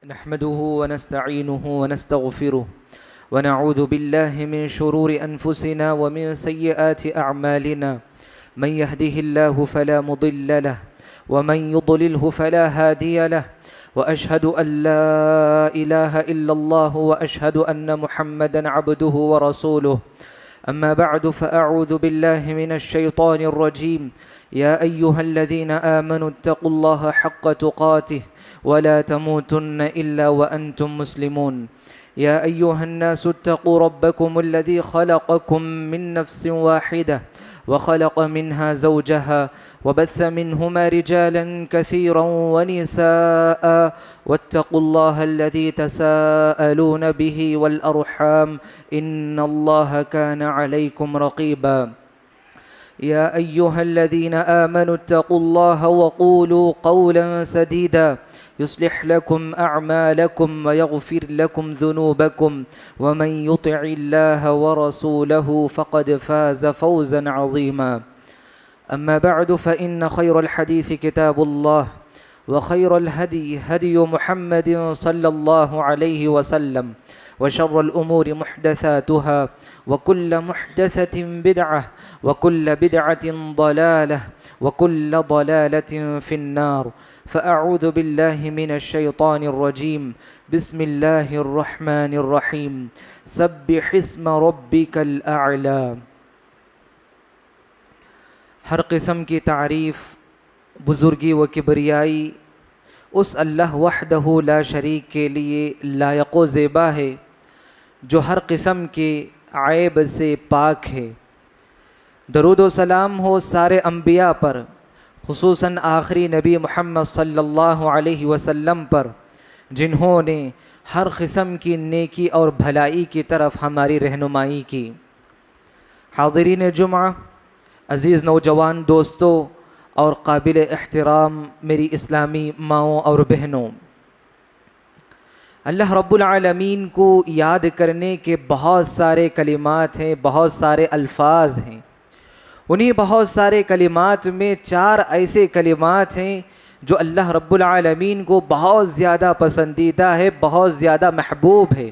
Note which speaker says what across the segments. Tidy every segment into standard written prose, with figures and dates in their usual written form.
Speaker 1: نحمده ونستعينه ونستغفره ونعوذ بالله من شرور أنفسنا ومن سيئات أعمالنا. من يهده الله فلا مضل له ومن يضلله فلا هادي له، وأشهد أن لا إله إلا الله وأشهد أن محمدا عبده ورسوله. أما بعد فأعوذ بالله من الشيطان الرجيم. يا أيها الذين آمنوا اتقوا الله حق تقاته ولا تموتن إلا وأنتم مسلمون. يا أيها الناس اتقوا ربكم الذي خلقكم من نفس واحدة وخلق منها زوجها وبث منهما رجالا كثيرا ونساء واتقوا الله الذي تساءلون به والأرحام إن الله كان عليكم رقيبا. يا أيها الذين آمنوا اتقوا الله وقولوا قولا سديدا يصلح لكم أعمالكم ويغفر لكم ذنوبكم، ومن يطع الله ورسوله فقد فاز فوزا عظيما. أما بعد فإن خير الحديث كتاب الله، وخير الهدي هدي محمد صلى الله عليه وسلم، وشر الأمور محدثاتها، وكل محدثة بدعة، وكل بدعة ضلالة، وكل ضلالة في النار. فأعوذ بالله من الشيطان الرجيم. بسم الله الرحمن الرحيم. سبح اسم ربك الأعلى. ہر قسم کی تعریف، بزرگی و کبریائی اس اللہ وحدہ لا شریک کے لیے لائق و زیبا ہے، جو ہر قسم کے عیب سے پاک ہے۔ درود و سلام ہو سارے انبیاء پر، خصوصاً آخری نبی محمد صلی اللہ علیہ وسلم پر، جنہوں نے ہر قسم کی نیکی اور بھلائی کی طرف ہماری رہنمائی کی۔ حاضرین جمعہ، عزیز نوجوان دوستوں اور قابل احترام میری اسلامی ماؤں اور بہنوں، اللہ رب العالمین کو یاد کرنے کے بہت سارے کلمات ہیں، بہت سارے الفاظ ہیں۔ انہی بہت سارے کلمات میں 4 ایسے کلمات ہیں جو اللہ رب العالمین کو بہت زیادہ پسندیدہ ہے، بہت زیادہ محبوب ہے۔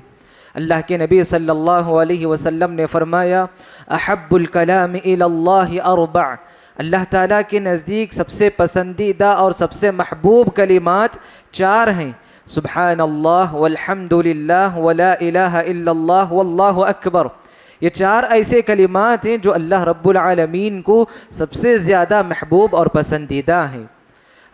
Speaker 1: اللہ کے نبی صلی اللہ علیہ وسلم نے فرمایا، احب الکلام الی اللہ 4۔ اللہ تعالیٰ کے نزدیک سب سے پسندیدہ اور سب سے محبوب کلمات 4 ہیں۔ سبحان اللہ والحمد للہ ولا الہ الا اللہ واللہ اکبر۔ یہ 4 ایسے کلمات ہیں جو اللہ رب العالمین کو سب سے زیادہ محبوب اور پسندیدہ ہیں۔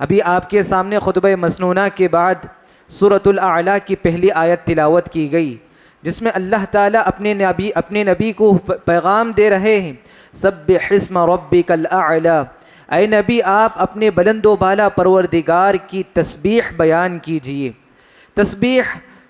Speaker 1: ابھی آپ کے سامنے خطبہ مسنونہ کے بعد سورۃ الاعلیٰ کی پہلی آیت تلاوت کی گئی، جس میں اللہ تعالیٰ اپنے نبی کو پیغام دے رہے ہیں، سبح اسم ربک الاعلیٰ۔ اے نبی، آپ اپنے بلند و بالا پروردگار کی تسبیح بیان کیجئے۔ تسبیح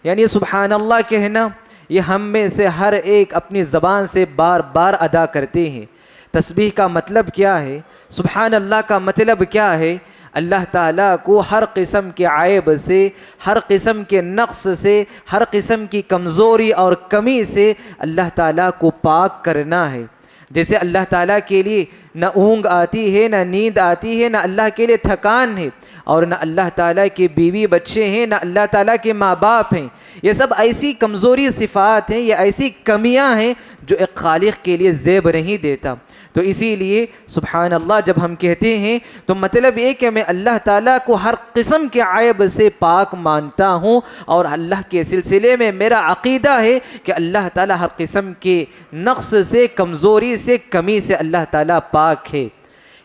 Speaker 1: یعنی سبحان اللہ کہنا، یہ ہم میں سے ہر ایک اپنی زبان سے بار بار ادا کرتے ہیں۔ تسبیح کا مطلب کیا ہے؟ سبحان اللہ کا مطلب کیا ہے؟ اللہ تعالیٰ کو ہر قسم کے عیب سے، ہر قسم کے نقص سے، ہر قسم کی کمزوری اور کمی سے اللہ تعالیٰ کو پاک کرنا ہے۔ جیسے اللہ تعالیٰ کے لیے نہ اونگ آتی ہے، نہ نیند آتی ہے، نہ اللہ کے لیے تھکان ہے، اور نہ اللہ تعالیٰ کے بیوی بچے ہیں، نہ اللہ تعالیٰ کے ماں باپ ہیں۔ یہ سب ایسی کمزوری صفات ہیں، یہ ایسی کمیاں ہیں جو ایک خالق کے لیے زیب نہیں دیتا۔ تو اسی لیے سبحان اللہ جب ہم کہتے ہیں تو مطلب یہ کہ میں اللہ تعالیٰ کو ہر قسم کے عیب سے پاک مانتا ہوں، اور اللہ کے سلسلے میں میرا عقیدہ ہے کہ اللہ تعالیٰ ہر قسم کے نقص سے، کمزوری سے، کمی سے اللہ تعالیٰ پاک ہے۔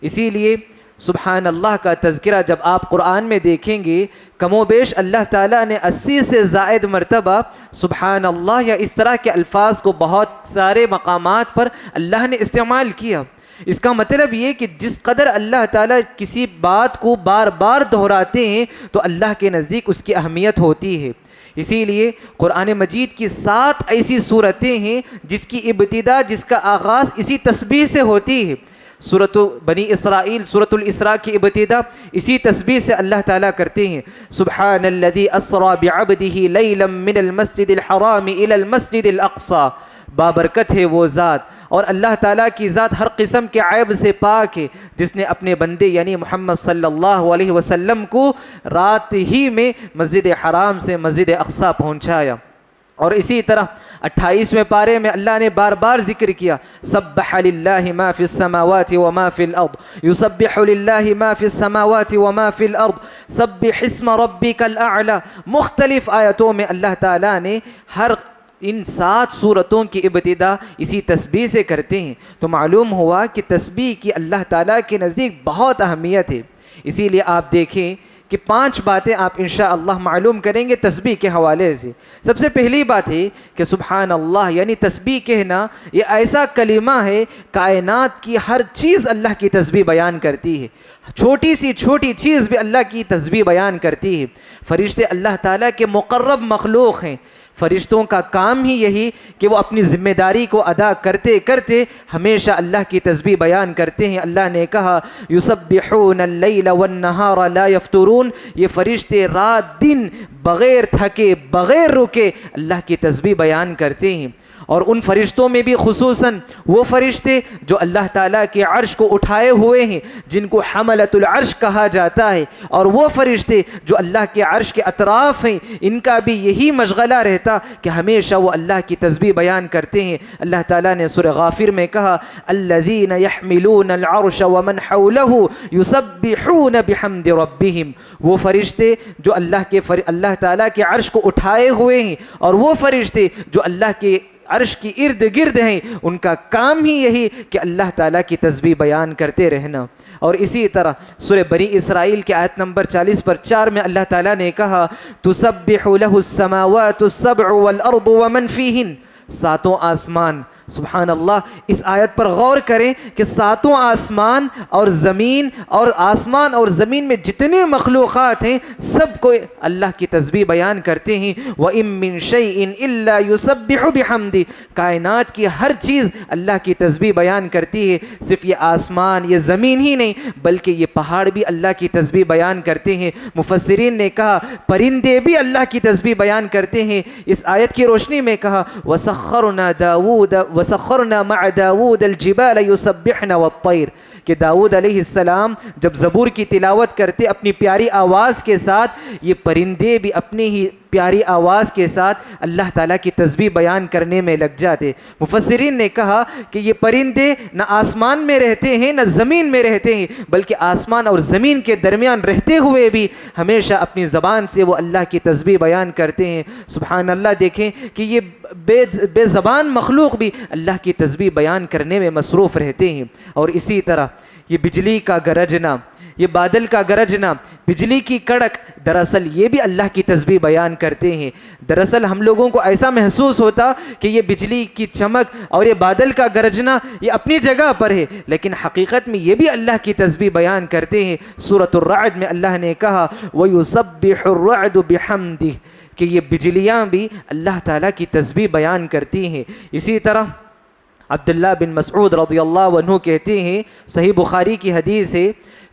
Speaker 1: اسی لیے سبحان اللہ کا تذکرہ جب آپ قرآن میں دیکھیں گے، کم و بیش اللہ تعالیٰ نے 80 سے زائد مرتبہ سبحان اللہ یا اس طرح کے الفاظ کو بہت سارے مقامات پر اللہ نے استعمال کیا۔ اس کا مطلب یہ کہ جس قدر اللہ تعالیٰ کسی بات کو بار بار دہراتے ہیں تو اللہ کے نزدیک اس کی اہمیت ہوتی ہے۔ اسی لیے قرآن مجید کی 7 ایسی صورتیں ہیں جس کی ابتدا، جس کا آغاز اسی تسبیح سے ہوتی ہے۔ سورۃ بنی اسرائیل، سورۃ الاسراء کی ابتدا اسی تسبیح سے اللہ تعالیٰ کرتے ہیں، سبحان الذی اسری بعبدہ لیلا من المسجد الحرام الی المسجد الاقصی۔ بابرکت ہے وہ ذات اور اللہ تعالیٰ کی ذات ہر قسم کے عیب سے پاک ہے، جس نے اپنے بندے یعنی محمد صلی اللہ علیہ وسلم کو رات ہی میں مسجد حرام سے مسجد اقصی پہنچایا۔ اور اسی طرح 28ویں پارے میں اللہ نے بار بار ذکر کیا، سبح للہ ما فی السماوات وما فی الارض یسبح للہ ما فی السماوات وما فی الارض سبح اسم ربک الاعلی۔ مختلف آیتوں میں اللہ تعالیٰ نے ہر ان 7 سورتوں کی ابتدا اسی تسبیح سے کرتے ہیں، تو معلوم ہوا کہ تسبیح کی اللہ تعالیٰ کے نزدیک بہت اہمیت ہے۔ اسی لیے آپ دیکھیں کہ 5 باتیں آپ انشاءاللہ معلوم کریں گے تسبیح کے حوالے سے۔ سب سے پہلی بات ہے کہ سبحان اللہ، یعنی تسبیح کہنا یہ ایسا کلمہ ہے، کائنات کی ہر چیز اللہ کی تسبیح بیان کرتی ہے، چھوٹی سی چھوٹی چیز بھی اللہ کی تسبیح بیان کرتی ہے۔ فرشتے اللہ تعالیٰ کے مقرب مخلوق ہیں، فرشتوں کا کام ہی یہی کہ وہ اپنی ذمہ داری کو ادا کرتے کرتے ہمیشہ اللہ کی تسبیح بیان کرتے ہیں۔ اللہ نے کہا یسبحون اللیل والنہار لا یفترون، یہ فرشتے رات دن بغیر تھکے بغیر رکے اللہ کی تسبیح بیان کرتے ہیں۔ اور ان فرشتوں میں بھی خصوصاً وہ فرشتے جو اللہ تعالیٰ کے عرش کو اٹھائے ہوئے ہیں، جن کو حملۃ العرش کہا جاتا ہے، اور وہ فرشتے جو اللہ کے عرش کے اطراف ہیں، ان کا بھی یہی مشغلہ رہتا کہ ہمیشہ وہ اللہ کی تسبیح بیان کرتے ہیں۔ اللہ تعالیٰ نے سورہ غافر میں کہا الذین یحملون العرش ومن حولہ یسبحون بحمد ربہم، وہ فرشتے جو اللہ تعالیٰ کے عرش کو اٹھائے ہوئے ہیں، اور وہ فرشتے جو اللہ کے عرش کی ارد گرد ہیں، ان کا کام ہی یہی کہ اللہ تعالیٰ کی تسبیح بیان کرتے رہنا۔ اور اسی طرح سورہ بنی اسرائیل کے آیت نمبر 40/4 میں اللہ تعالیٰ نے کہا تسبح لہ السماوات السبع والارض ومن فیہن، 7 آسمان، سبحان اللہ، اس آیت پر غور کریں کہ 7 آسمان اور زمین، اور آسمان اور زمین میں جتنے مخلوقات ہیں سب کو اللہ کی تسبیح بیان کرتے ہیں۔ وَإِن مِّن شَيْءٍ إِلَّا يُسَبِّحُ بِحَمْدِهِ، کائنات کی ہر چیز اللہ کی تسبیح بیان کرتی ہے، صرف یہ آسمان یہ زمین ہی نہیں بلکہ یہ پہاڑ بھی اللہ کی تسبیح بیان کرتے ہیں۔ مفسرین نے کہا پرندے بھی اللہ کی تسبیح بیان کرتے ہیں۔ اس آیت کی روشنی میں کہا وَسَخَّرْنَا مَعَ دَاوُودَ الْجِبَالَ يُسَبِّحْنَ وَالطَّيْرَ، کہ داؤد علیہ السلام جب زبور کی تلاوت کرتے اپنی پیاری آواز کے ساتھ، یہ پرندے بھی اپنی ہی پیاری آواز کے ساتھ اللہ تعالیٰ کی تسبیح بیان کرنے میں لگ جاتے۔ مفسرین نے کہا کہ یہ پرندے نہ آسمان میں رہتے ہیں نہ زمین میں رہتے ہیں، بلکہ آسمان اور زمین کے درمیان رہتے ہوئے بھی ہمیشہ اپنی زبان سے وہ اللہ کی تسبیح بیان کرتے ہیں۔ سبحان اللہ، دیکھیں کہ یہ بے زبان مخلوق بھی اللہ کی تسبیح بیان کرنے میں مصروف رہتے ہیں۔ اور اسی طرح یہ بجلی کا گرجنا، یہ بادل کا گرجنا، بجلی کی کڑک، دراصل یہ بھی اللہ کی تسبیح بیان کرتے ہیں۔ دراصل ہم لوگوں کو ایسا محسوس ہوتا کہ یہ بجلی کی چمک اور یہ بادل کا گرجنا یہ اپنی جگہ پر ہے، لیکن حقیقت میں یہ بھی اللہ کی تسبیح بیان کرتے ہیں۔ سورۃ الرعد میں اللہ نے کہا وَيُسَبِّحُ الرَّعْدُ بِحَمْدِهِ، کہ یہ بجلیاں بھی اللہ تعالیٰ کی تسبیح بیان کرتی ہیں۔ اسی طرح عبداللہ بن مسعود رضی اللہ عنہ کہتے ہیں، صحیح بخاری کی حدیث ہے،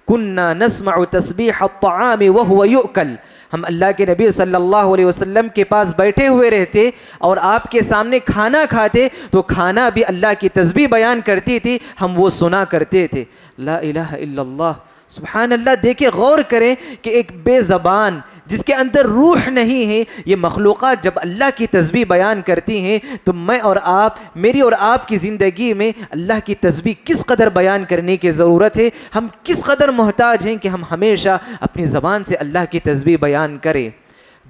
Speaker 1: کُنَّا نَسْمَعُ تَسْبِيحَ الطَّعَامِ وَهُوَ يُؤْكَلُ، ہم اللہ کے نبی صلی اللہ علیہ وسلم کے پاس بیٹھے ہوئے رہتے اور آپ کے سامنے کھانا کھاتے تو کھانا بھی اللہ کی تسبیح بیان کرتی تھی، ہم وہ سنا کرتے تھے۔ لا الہ الا اللہ، سبحان اللہ، دیکھیں غور کریں کہ ایک بے زبان جس کے اندر روح نہیں ہے، یہ مخلوقات جب اللہ کی تسبیح بیان کرتی ہیں تو میں اور آپ، میری اور آپ کی زندگی میں اللہ کی تسبیح کس قدر بیان کرنے کی ضرورت ہے، ہم کس قدر محتاج ہیں کہ ہم ہمیشہ اپنی زبان سے اللہ کی تسبیح بیان کریں۔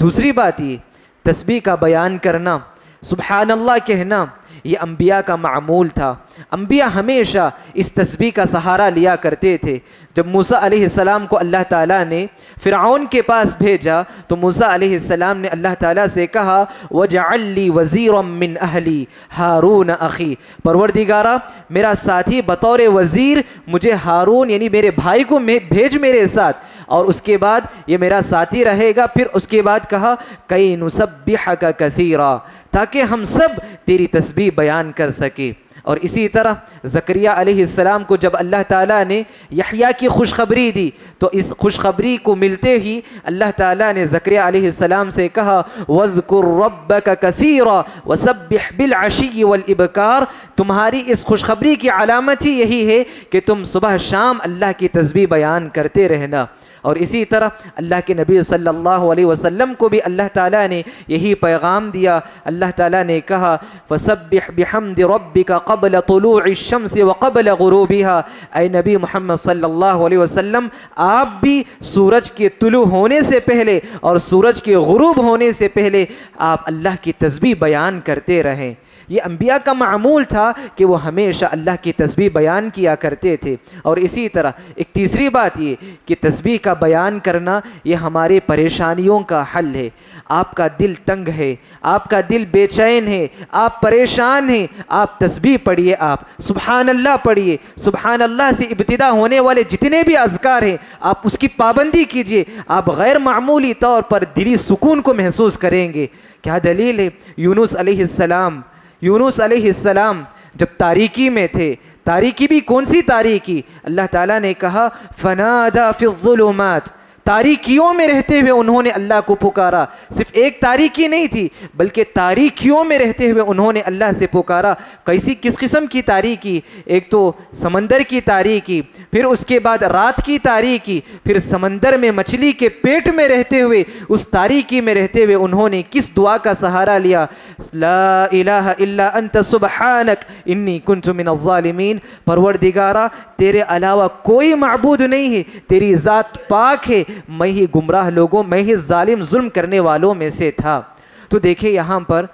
Speaker 1: دوسری بات یہ تسبیح کا بیان کرنا، سبحان اللہ کہنا، یہ انبیاء کا معمول تھا۔ انبیاء ہمیشہ اس تسبیح کا سہارا لیا کرتے تھے۔ جب موسیٰ علیہ السلام کو اللہ تعالیٰ نے فرعون کے پاس بھیجا تو موسیٰ علیہ السلام نے اللہ تعالیٰ سے کہا وَجَعَلْ لِي وَزِيرًا مِّنْ أَهْلِي هَارُونَ أَخِي، پروردگارا میرا ساتھی بطور وزیر مجھے ہارون یعنی میرے بھائی کو بھیج میرے ساتھ، اور اس کے بعد یہ میرا ساتھی رہے گا۔ پھر اس کے بعد کہا کَيْ نُسَبِّحَكَ كَثِيرًا، تاکہ ہم سب تیری تسبیح بیان کر سکے۔ اور اسی طرح زکریا علیہ السلام کو جب اللہ تعالیٰ نے یحییٰ کی خوشخبری دی تو اس خوشخبری کو ملتے ہی اللہ تعالیٰ نے زکریا علیہ السلام سے کہا وَاذْكُرْ رَبَّكَ كَثِيرًا وَسَبِّحْ بِالْعَشِيِّ وَالْإِبْكَارِ، تمہاری اس خوشخبری کی علامت ہی یہی ہے کہ تم صبح شام اللہ کی تسبیح بیان کرتے رہنا۔ اور اسی طرح اللہ کے نبی صلی اللہ علیہ وسلم کو بھی اللہ تعالیٰ نے یہی پیغام دیا۔ اللہ تعالیٰ نے کہا فَسَبِّحْ بِحَمْدِ رَبِّكَ قَبْلَ طُلُوعِ الشَّمْسِ وَقَبْلَ غُرُوبِهَا، اے نبی محمد صلی اللہ علیہ وسلم آپ بھی سورج کے طلوع ہونے سے پہلے اور سورج کے غروب ہونے سے پہلے آپ اللہ کی تسبیح بیان کرتے رہیں۔ یہ انبیاء کا معمول تھا کہ وہ ہمیشہ اللہ کی تسبیح بیان کیا کرتے تھے۔ اور اسی طرح ایک تیسری بات یہ کہ تسبیح کا بیان کرنا یہ ہمارے پریشانیوں کا حل ہے۔ آپ کا دل تنگ ہے، آپ کا دل بے چین ہے، آپ پریشان ہیں، آپ تسبیح پڑھیے، آپ سبحان اللہ پڑھیے۔ سبحان اللہ سے ابتدا ہونے والے جتنے بھی اذکار ہیں آپ اس کی پابندی کیجیے، آپ غیر معمولی طور پر دلی سکون کو محسوس کریں گے۔ کیا دلیل ہے؟ یونس علیہ السلام جب تاریکی میں تھے، تاریکی بھی کون سی تاریکی؟ اللہ تعالیٰ نے کہا فنادا فی الظلمات، تاریکیوں میں رہتے ہوئے انہوں نے اللہ کو پکارا۔ صرف ایک تاریکی نہیں تھی بلکہ تاریکیوں میں رہتے ہوئے انہوں نے اللہ سے پکارا۔ کس قسم کی تاریکی؟ ایک تو سمندر کی تاریکی، پھر اس کے بعد رات کی تاریکی، پھر سمندر میں مچھلی کے پیٹ میں رہتے ہوئے اس تاریکی میں رہتے ہوئے انہوں نے کس دعا کا سہارا لیا؟ لا الہ الا انت سبحانک انی کنت من الظالمین، پروردگارا تیرے علاوہ کوئی معبود نہیں ہے، تیری ذات پاک ہے، میں ہی گمراہ لوگوں، میں ہی ظلم کرنے والوں میں سے تھا۔ تو دیکھیں یہاں پر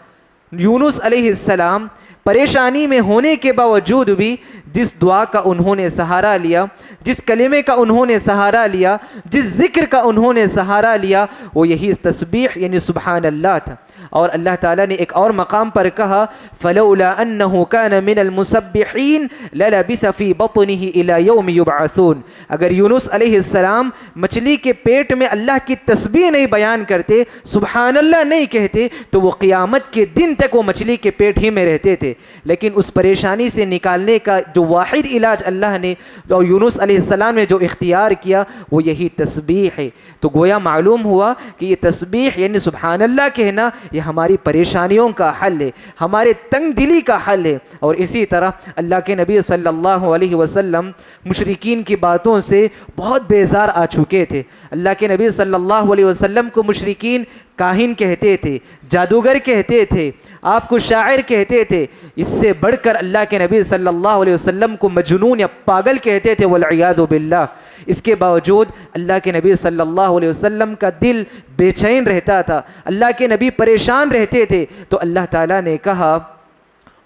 Speaker 1: یونس علیہ السلام پریشانی میں ہونے کے باوجود بھی جس دعا کا انہوں نے سہارا لیا، جس کلمے کا انہوں نے سہارا لیا، جس ذکر کا انہوں نے سہارا لیا، وہ یہی تسبیح یعنی سبحان اللہ تھا۔ اور اللہ تعالیٰ نے ایک اور مقام پر کہا فَلَوْلَا أَنَّهُ كَانَ مِنَ الْمُسَبِّحِينَ لَلَبِثَ فِي بَطْنِهِ إِلَى يَوْمِ يُبْعَثُونَ، اگر یونس علیہ السلام مچھلی کے پیٹ میں اللہ کی تسبیح نہیں بیان کرتے، سبحان اللہ نہیں کہتے، تو وہ قیامت کے دن تک وہ مچھلی کے پیٹ ہی میں رہتے تھے۔ لیکن اس پریشانی سے نکالنے کا جو واحد علاج اللہ نے اور یونس علیہ السلام نے جو اختیار کیا وہ یہی تسبیح ہے۔ تو گویا معلوم ہوا کہ یہ تسبیح یعنی سبحان اللہ کہنا یہ ہماری پریشانیوں کا حل ہے، ہمارے تنگ دلی کا حل ہے۔ اور اسی طرح اللہ کے نبی صلی اللہ علیہ وسلم مشرکین کی باتوں سے بہت بیزار آ چکے تھے۔ اللہ کے نبی صلی اللہ علیہ وسلم کو مشرکین کاہن کہتے تھے، جادوگر کہتے تھے، آپ کو شاعر کہتے تھے، اس سے بڑھ کر اللہ کے نبی صلی اللہ علیہ وسلم کو مجنون یا پاگل کہتے تھے والعیاذ باللہ۔ اس کے باوجود اللہ کے نبی صلی اللہ علیہ وسلم کا دل بے چین رہتا تھا، اللہ کے نبی پریشان رہتے تھے، تو اللہ تعالیٰ نے کہا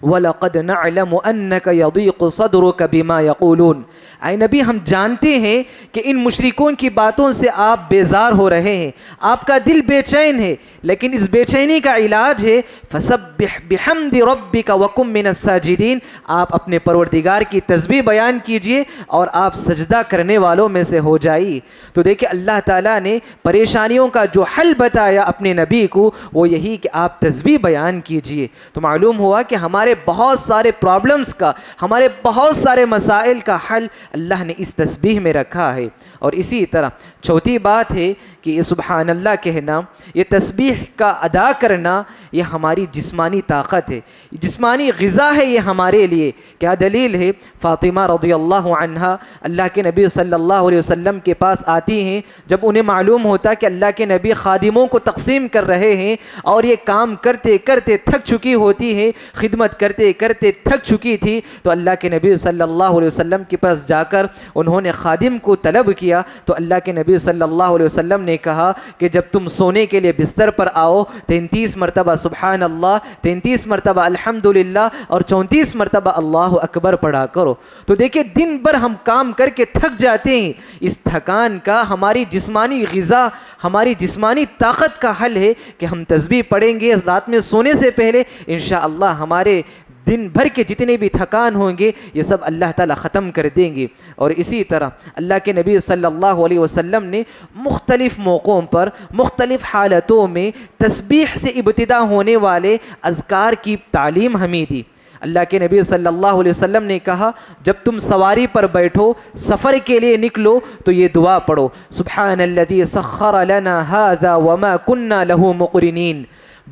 Speaker 1: وَلَقَدْ نَعْلَمُ أَنَّكَ يَضِيقُ صَدْرُكَ بِمَا يَقُولُونَ، اے نبی ہم جانتے ہیں کہ ان مشرکوں کی باتوں سے آپ بیزار ہو رہے ہیں، آپ کا دل بے چین ہے، لیکن اس بے چینی کا علاج ہے فَسَبِّحْ بِحَمْدِ رَبِّكَ وَكُن مِّنَ السَّاجِدِينَ، آپ اپنے پروردگار کی تسبیح بیان کیجئے اور آپ سجدہ کرنے والوں میں سے ہو جائیے۔ تو دیکھیں اللہ تعالیٰ نے پریشانیوں کا جو حل بتایا اپنے نبی کو وہ یہی کہ آپ تسبیح بیان کیجئے۔ تو معلوم ہوا کہ ہمارے بہت سارے پرابلمز کا، ہمارے بہت سارے مسائل کا حل اللہ نے اس تسبیح میں رکھا ہے۔ اور اسی طرح چوتھی بات ہے کہ یہ سبحان اللہ کہنا، یہ تسبیح کا ادا کرنا یہ ہماری جسمانی طاقت ہے، جسمانی غذا ہے یہ ہمارے لیے۔ کیا دلیل ہے؟ فاطمہ رضی اللہ عنہا اللہ کے نبی صلی اللہ علیہ وسلم کے پاس آتی ہیں جب انہیں معلوم ہوتا کہ اللہ کے نبی خادموں کو تقسیم کر رہے ہیں اور یہ کام کرتے کرتے تھک چکی ہوتی ہیں، خدمت کرتے کرتے تھک چکی تھی، تو اللہ کے نبی صلی اللہ علیہ وسلم کے پاس جا کر انہوں نے خادم کو طلب کیا، تو اللہ کے نبی صلی اللہ علیہ وسلم نے کہا کہ جب تم سونے کے لیے بستر پر آؤ 33 مرتبہ سبحان اللہ، 33 مرتبہ الحمدللہ اور 34 مرتبہ اللہ اکبر پڑھا کرو۔ تو دیکھیں دن بھر ہم کام کر کے تھک جاتے ہیں، اس تھکان کا ہماری جسمانی غذا، ہماری جسمانی طاقت کا حل ہے کہ ہم تسبیح پڑھیں گے رات میں سونے سے پہلے، انشاءاللہ ہمارے دن بھر کے جتنے بھی تھکان ہوں گے یہ سب اللہ تعالیٰ ختم کر دیں گے۔ اور اسی طرح اللہ کے نبی صلی اللہ علیہ وسلم نے مختلف موقعوں پر مختلف حالتوں میں تسبیح سے ابتدا ہونے والے اذکار کی تعلیم ہمیں دی۔ اللہ کے نبی صلی اللہ علیہ وسلم نے کہا جب تم سواری پر بیٹھو سفر کے لیے نکلو تو یہ دعا پڑھو سبحان الذی سخر لنا هذا وما كنا له مقرنین،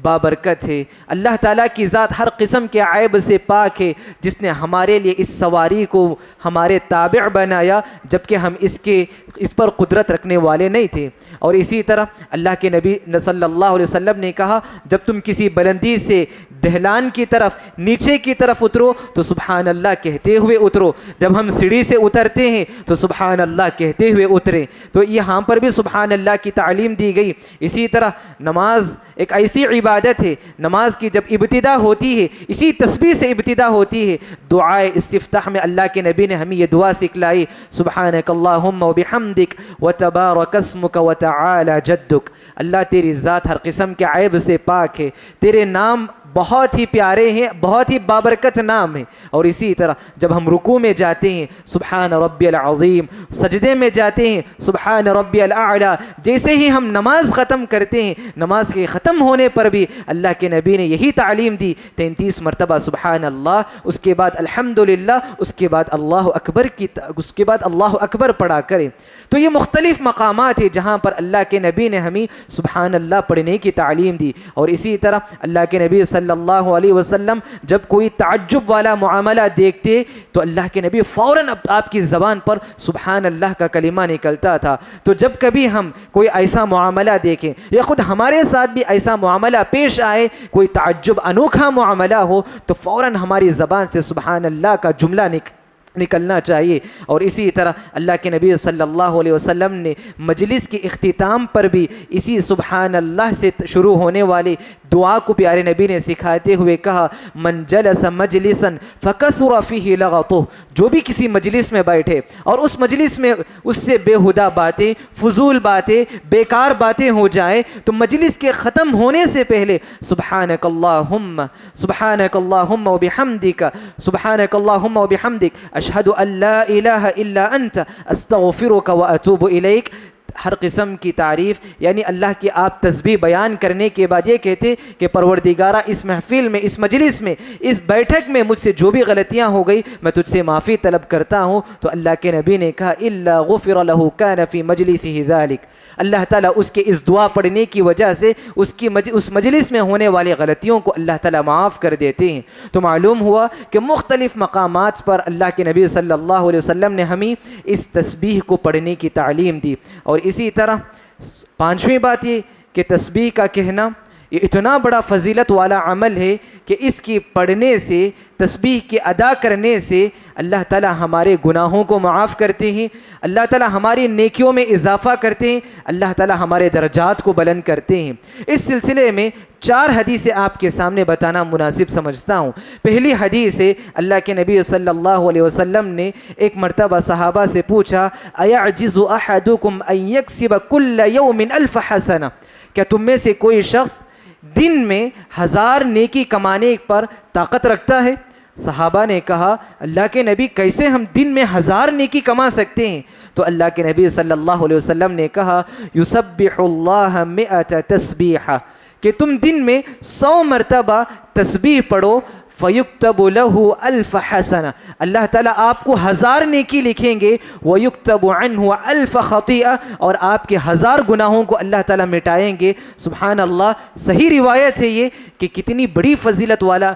Speaker 1: بابرکت ہے، اللہ تعالیٰ کی ذات ہر قسم کے عیب سے پاک ہے جس نے ہمارے لیے اس سواری کو ہمارے تابع بنایا جبکہ ہم اس پر قدرت رکھنے والے نہیں تھے۔ اور اسی طرح اللہ کے نبی صلی اللہ علیہ وسلم نے کہا جب تم کسی بلندی سے ڈھلان کی طرف نیچے کی طرف اترو تو سبحان اللہ کہتے ہوئے اترو، جب ہم سیڑھی سے اترتے ہیں تو سبحان اللہ کہتے ہوئے اتریں۔ تو یہاں پر بھی سبحان اللہ کی تعلیم دی گئی۔ اسی طرح نماز ایک ایسی عبادت ہے، نماز کی جب ابتدا ہوتی ہے اسی تسبیح سے ابتدا ہوتی ہے۔ دعائے استفتاح میں اللہ کے نبی نے ہمیں یہ دعا سکھلائی سبحانک اللہم وبحمدک وتبارک اسمک وتعالی جدک، اللہ تیری ذات ہر قسم کے عیب سے پاک ہے، تیرے نام بہت ہی پیارے ہیں، بہت ہی بابرکت نام ہیں۔ اور اسی طرح جب ہم رکوع میں جاتے ہیں سبحان ربی العظیم، سجدے میں جاتے ہیں سبحان ربی الاعلی، جیسے ہی ہم نماز ختم کرتے ہیں نماز کے ختم ہونے پر بھی اللہ کے نبی نے یہی تعلیم دی 33 مرتبہ سبحان اللہ، اس کے بعد الحمدللہ، اس کے بعد اللہ اکبر پڑھا کریں۔ تو یہ مختلف مقامات ہیں جہاں پر اللہ کے نبی نے ہمیں سبحان اللہ پڑھنے کی تعلیم دی۔ اور اسی طرح اللہ کے نبی صلی اللہ علیہ وسلم جب کوئی تعجب والا معاملہ دیکھتے تو اللہ کے نبی فوراً آپ کی زبان پر سبحان اللہ کا کلمہ نکلتا تھا۔ تو جب کبھی ہم کوئی ایسا معاملہ دیکھیں یا خود ہمارے ساتھ بھی ایسا معاملہ پیش آئے، کوئی تعجب انوکھا معاملہ ہو تو فوراً ہماری زبان سے سبحان اللہ کا جملہ نکلنا چاہیے۔ اور اسی طرح اللہ کے نبی صلی اللہ علیہ وسلم نے مجلس کے اختتام پر بھی اسی سبحان اللہ سے شروع ہونے والی دعا کو پیارے نبی نے سکھاتے ہوئے کہا من جلس مجلسا فکثر فیہ لغطہ، جو بھی کسی مجلس میں بیٹھے اور اس مجلس میں اس سے بےہودہ باتیں، فضول باتیں، بیکار باتیں ہو جائیں تو مجلس کے ختم ہونے سے پہلے سبحانک اللہم وبحمدک سبحانک اللہم وبحمدک اشہد ان لا الہ الا انت استغفرک واتوب الیک، ہر قسم کی تعریف یعنی اللہ کی آپ تسبیح بیان کرنے کے بعد یہ کہتے کہ پروردگارہ اس محفل میں، اس مجلس میں، اس بیٹھک میں مجھ سے جو بھی غلطیاں ہو گئی میں تجھ سے معافی طلب کرتا ہوں۔ تو اللہ کے نبی نے کہا الا غفر له كان في مجلسه ذلك، اللہ تعالیٰ اس کے اس دعا پڑھنے کی وجہ سے اس مجلس میں ہونے والی غلطیوں کو اللہ تعالیٰ معاف کر دیتے ہیں۔ تو معلوم ہوا کہ مختلف مقامات پر اللہ کے نبی صلی اللہ علیہ وسلم نے ہمیں اس تسبیح کو پڑھنے کی تعلیم دی۔ اور اسی طرح پانچویں بات یہ کہ تسبیح کا کہنا یہ اتنا بڑا فضیلت والا عمل ہے کہ اس کی پڑھنے سے، تسبیح کے ادا کرنے سے اللہ تعالیٰ ہمارے گناہوں کو معاف کرتے ہیں، اللہ تعالیٰ ہماری نیکیوں میں اضافہ کرتے ہیں، اللہ تعالیٰ ہمارے درجات کو بلند کرتے ہیں۔ اس سلسلے میں 4 حدیثیں آپ کے سامنے بتانا مناسب سمجھتا ہوں۔ پہلی حدیث ہے اللہ کے نبی صلی اللہ علیہ وسلم نے ایک مرتبہ صحابہ سے پوچھا ایعجز احدکم ان یکسب کل یوم 1000 حسنہ، کیا تم میں سے کوئی شخص دن میں 1000 نیکی کمانے پر طاقت رکھتا ہے؟ صحابہ نے کہا اللہ کے نبی کیسے ہم دن میں 1000 نیکی کما سکتے ہیں؟ تو اللہ کے نبی صلی اللہ علیہ وسلم نے کہا یسبح اللہ 100 تسبیحہ، کہ تم دن میں 100 مرتبہ تسبیح پڑھو فَيُكْتَبُ لَهُ 1000 حسنہ، اللہ تعالیٰ آپ کو 1000 نیکی لکھیں گے، وَيُكْتَبُ عَنْهُ 1000 خطیئہ، اور آپ کے 1000 گناہوں کو اللہ تعالیٰ مٹائیں گے۔ سبحان اللہ، صحیح روایت ہے یہ کہ کتنی بڑی فضیلت والا،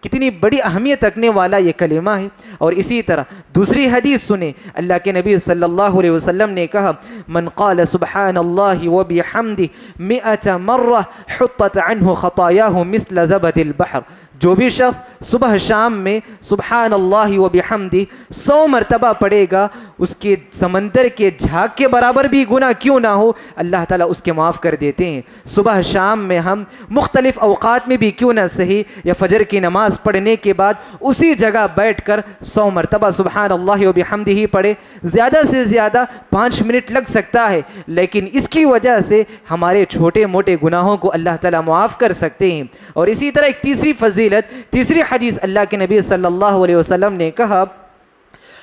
Speaker 1: کتنی بڑی اہمیت رکھنے والا یہ کلمہ ہے۔ اور اسی طرح دوسری حدیث سنیں، اللہ کے نبی صلی اللہ علیہ وسلم نے کہا من قال سبحان اللہ وبحمدہ 100 مرہ حطت عنہ خطایاہ مثل زبد البحر، جو بھی شخص صبح شام میں سبحان اللہ وبحمدہ 100 مرتبہ پڑھے گا، اس کے سمندر کے جھاگ کے برابر بھی گناہ کیوں نہ ہو اللہ تعالیٰ اس کے معاف کر دیتے ہیں۔ صبح شام میں ہم مختلف اوقات میں بھی کیوں نہ صحیح، یا فجر کی نماز پڑھنے کے بعد اسی جگہ بیٹھ کر 100 مرتبہ سبحان اللہ وبحمدہ ہی پڑھے، زیادہ سے زیادہ 5 منٹ لگ سکتا ہے، لیکن اس کی وجہ سے ہمارے چھوٹے موٹے گناہوں کو اللہ تعالیٰ معاف کر سکتے ہیں۔ اور اسی طرح ایک تیسری فضیلت، تیسری حدیث اللہ کے نبی صلی اللہ علیہ وسلم نے کہا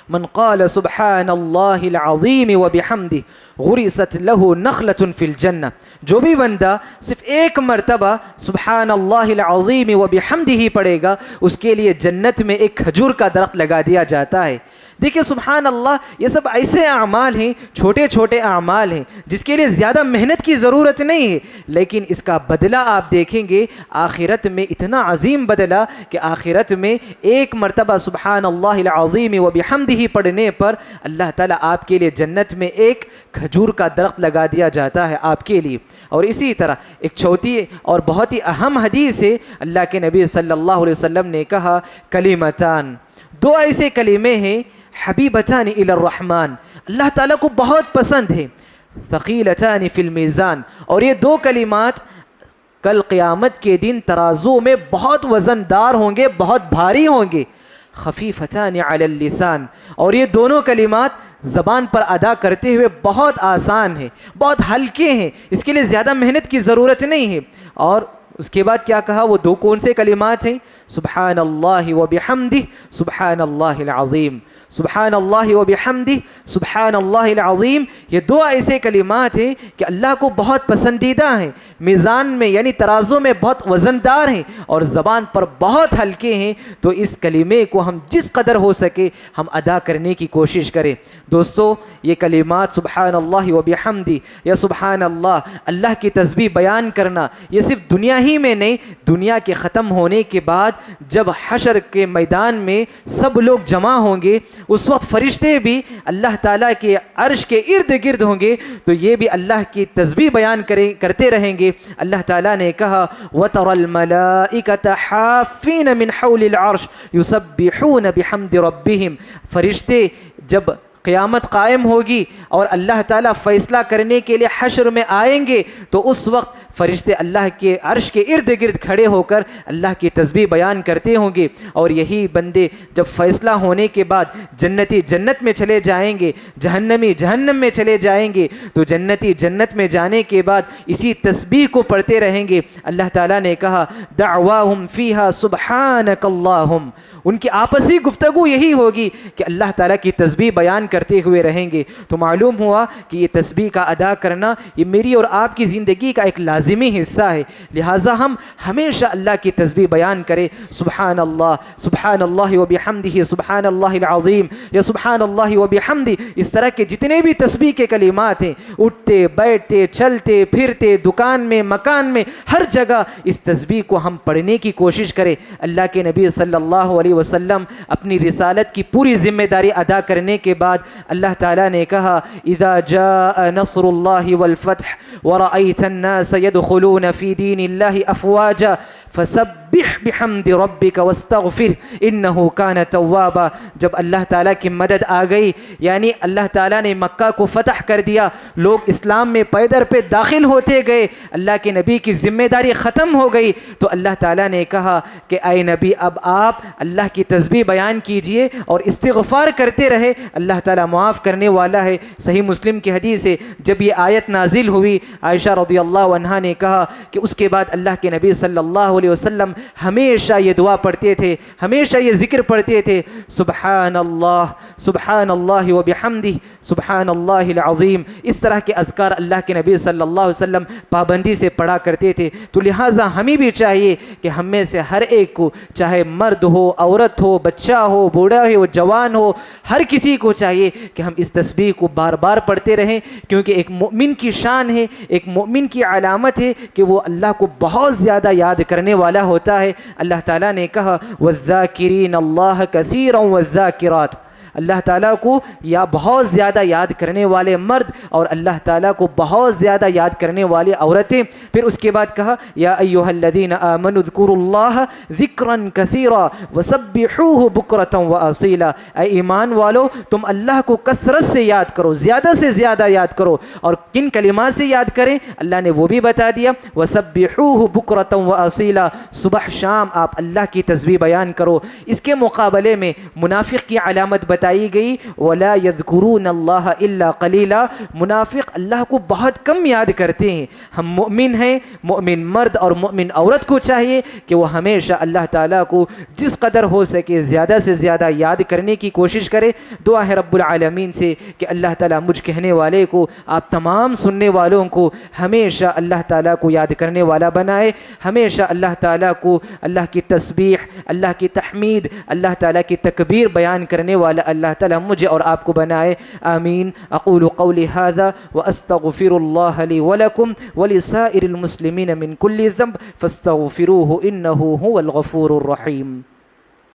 Speaker 1: من قال سبحان اللہ العظیم وبحمدہ غرست لہ نخلۃ فی الجنہ، جو بھی بندہ صرف ایک مرتبہ سبحان اللہ العظیم وبحمدہ ہی پڑھے گا اس کے لیے جنت میں ایک کھجور کا درخت لگا دیا جاتا ہے۔ دیکھیں سبحان اللہ، یہ سب ایسے اعمال ہیں، چھوٹے چھوٹے اعمال ہیں جس کے لیے زیادہ محنت کی ضرورت نہیں ہے، لیکن اس کا بدلہ آپ دیکھیں گے آخرت میں اتنا عظیم بدلہ کہ آخرت میں ایک مرتبہ سبحان اللہ العظیم وبحمدہ پڑھنے پر اللہ تعالیٰ آپ کے لیے جنت میں ایک کھجور کا درخت لگا دیا جاتا ہے آپ کے لیے۔ اور اسی طرح ایک چوتھی اور بہت ہی اہم حدیث ہے، اللہ کے نبی صلی اللہ علیہ وسلم نے کہا کلمتان، دو ایسے کلمے ہیں حبیبتان الی الرحمن، اللہ تعالیٰ کو بہت پسند ہے، ثقیلتان فی المیزان، اور یہ دو کلمات کل قیامت کے دن ترازو میں بہت وزندار ہوں گے، بہت بھاری ہوں گے، خفیفتان علی اللسان، اور یہ دونوں کلمات زبان پر ادا کرتے ہوئے بہت آسان ہیں، بہت ہلکے ہیں، اس کے لیے زیادہ محنت کی ضرورت نہیں ہے۔ اور اس کے بعد کیا کہا، وہ دو کون سے کلمات ہیں، سبحان اللہ وبحمدہ سبحان اللہ العظیم، سبحان اللہ وبحمدہ سبحان اللہ العظیم، یہ دو ایسے کلمات ہیں کہ اللہ کو بہت پسندیدہ ہیں، میزان میں یعنی ترازو میں بہت وزندار ہیں اور زبان پر بہت ہلکے ہیں، تو اس کلمے کو ہم جس قدر ہو سکے ہم ادا کرنے کی کوشش کریں۔ دوستو، یہ کلمات سبحان اللہ وبحمدہ یا سبحان اللہ، اللہ کی تسبیح بیان کرنا، یہ صرف دنیا ہی میں نہیں، دنیا کے ختم ہونے کے بعد جب حشر کے میدان میں سب لوگ جمع ہوں گے، اس وقت فرشتے بھی اللہ تعالیٰ کے عرش کے ارد گرد ہوں گے تو یہ بھی اللہ کی تسبیح بیان کرتے رہیں گے۔ اللہ تعالیٰ نے کہا وَتَرَى الْمَلَائِكَةَ حَافِّينَ مِنْ حَوْلِ الْعَرْشِ يُسَبِّحُونَ بِحَمْدِ رَبِّهِمْ، فرشتے جب قیامت قائم ہوگی اور اللہ تعالیٰ فیصلہ کرنے کے لیے حشر میں آئیں گے تو اس وقت فرشتے اللہ کے عرش کے ارد گرد کھڑے ہو کر اللہ کی تسبیح بیان کرتے ہوں گے، اور یہی بندے جب فیصلہ ہونے کے بعد جنتی جنت میں چلے جائیں گے، جہنمی جہنم میں چلے جائیں گے، تو جنتی جنت میں جانے کے بعد اسی تسبیح کو پڑھتے رہیں گے۔ اللہ تعالیٰ نے کہا دعواہم فیہا سبحانک اللہم، ان کی آپسی گفتگو یہی ہوگی کہ اللہ تعالیٰ کی تسبیح بیان کرتے ہوئے رہیں گے۔ تو معلوم ہوا کہ یہ تسبیح کا ادا کرنا یہ میری اور آپ کی زندگی کا ایک لازمی حصہ ہے، لہٰذا ہم ہمیشہ اللہ کی تسبیح بیان کریں، سبحان اللہ وبحمدہ سبحان اللہ العظیم یا سبحان اللہ وبحمدہ، اس طرح کے جتنے بھی تسبیح کے کلمات ہیں، اٹھتے بیٹھتے چلتے پھرتے دکان میں مکان میں ہر جگہ اس تسبیح کو ہم پڑھنے کی کوشش کریں۔ اللہ کے نبی صلی اللہ علیہ وسلم اپنی رسالت کی پوری ذمہ داری ادا کرنے کے بعد اللہ تعالیٰ نے کہا اذا جاء نصر اللہ والفتح ورأيت الناس يدخلون في دين الله أفواجا فسبح بحمد ربك واستغفر انه كان توابا، جب اللہ تعالیٰ کی مدد آ گئی، یعنی اللہ تعالیٰ نے مکہ کو فتح کر دیا، لوگ اسلام میں پے در پہ داخل ہوتے گئے، اللہ کے نبی کی ذمہ داری ختم ہو گئی، تو اللہ تعالیٰ نے کہا کہ اے نبی اب آپ اللہ کی تسبیح بیان کیجئے اور استغفار کرتے رہے، اللہ تعالیٰ معاف کرنے والا ہے۔ صحیح مسلم کی حدیث ہے، جب یہ آیت نازل ہوئی عائشہ رضی اللہ عنہا نے کہا کہ اس کے بعد اللہ کے نبی صلی اللہ علیہ وسلم ہمیشہ یہ دعا پڑھتے تھے، ہمیشہ یہ ذکر پڑھتے تھے، سبحان اللہ وبحمدہ سبحان اللہ العظیم، اس طرح کے اذکار اللہ کے نبی صلی اللہ علیہ وسلم پابندی سے پڑھا کرتے تھے۔ تو لہٰذا ہمیں بھی چاہیے کہ ہم میں سے ہر ایک کو، چاہے مرد ہو عورت ہو بچہ ہو بوڑھا ہو جوان ہو، ہر کسی کو چاہیے کہ ہم اس تسبیح کو بار بار پڑھتے رہیں، کیونکہ ایک مومن کی شان ہے، ایک مومن کی علامت ہے کہ وہ اللہ کو بہت زیادہ یاد کرنے والا ہوتا ہے۔ اللہ تعالیٰ نے کہا والذاکرین اللہ کثیرا والذاکرات، اللہ تعالیٰ کو یا بہت زیادہ یاد کرنے والے مرد اور اللہ تعالیٰ کو بہت زیادہ یاد کرنے والی عورتیں۔ پھر اس کے بعد کہا یا ایھا الذین آمنوا اذکروا اللہ ذکرا کثیرا وسبحوہ بکرۃ واصیلا، اے ایمان والو تم اللہ کو کثرت سے یاد کرو، زیادہ سے زیادہ یاد کرو، اور کن کلمات سے یاد کریں اللہ نے وہ بھی بتا دیا، وسبحوہ بکرۃ واصیلا، صبح شام آپ اللہ کی تسبیح بیان کرو۔ اس کے مقابلے میں منافق کی علامت بتائی گئی وَلَا يَذْكُرُونَ اللَّهَ إِلَّا قَلِيلًا، منافق اللہ کو بہت کم یاد کرتے ہیں۔ ہم مؤمن ہیں، مؤمن مرد اور مؤمن عورت کو چاہیے کہ وہ ہمیشہ اللہ تعالیٰ کو جس قدر ہو سکے زیادہ سے زیادہ یاد کرنے کی کوشش کرے۔ دعا ہے رب العالمین سے کہ اللہ تعالیٰ مجھ کہنے والے کو، آپ تمام سننے والوں کو ہمیشہ اللہ تعالیٰ کو یاد کرنے والا بنائے، ہمیشہ اللہ تعالیٰ کو، اللہ کی تسبیح، اللہ کی تحمید، اللہ تعالیٰ کی تکبیر بیان کرنے والا اللہ تعالیٰ مجھے اور آپ کو بنائے۔ آمین۔ اقول قولی ھذا واستغفر اللہ لی ولکم ولسائر المسلمین من کل ذنب فاستغفروہ انہ هو الغفور الرحیم۔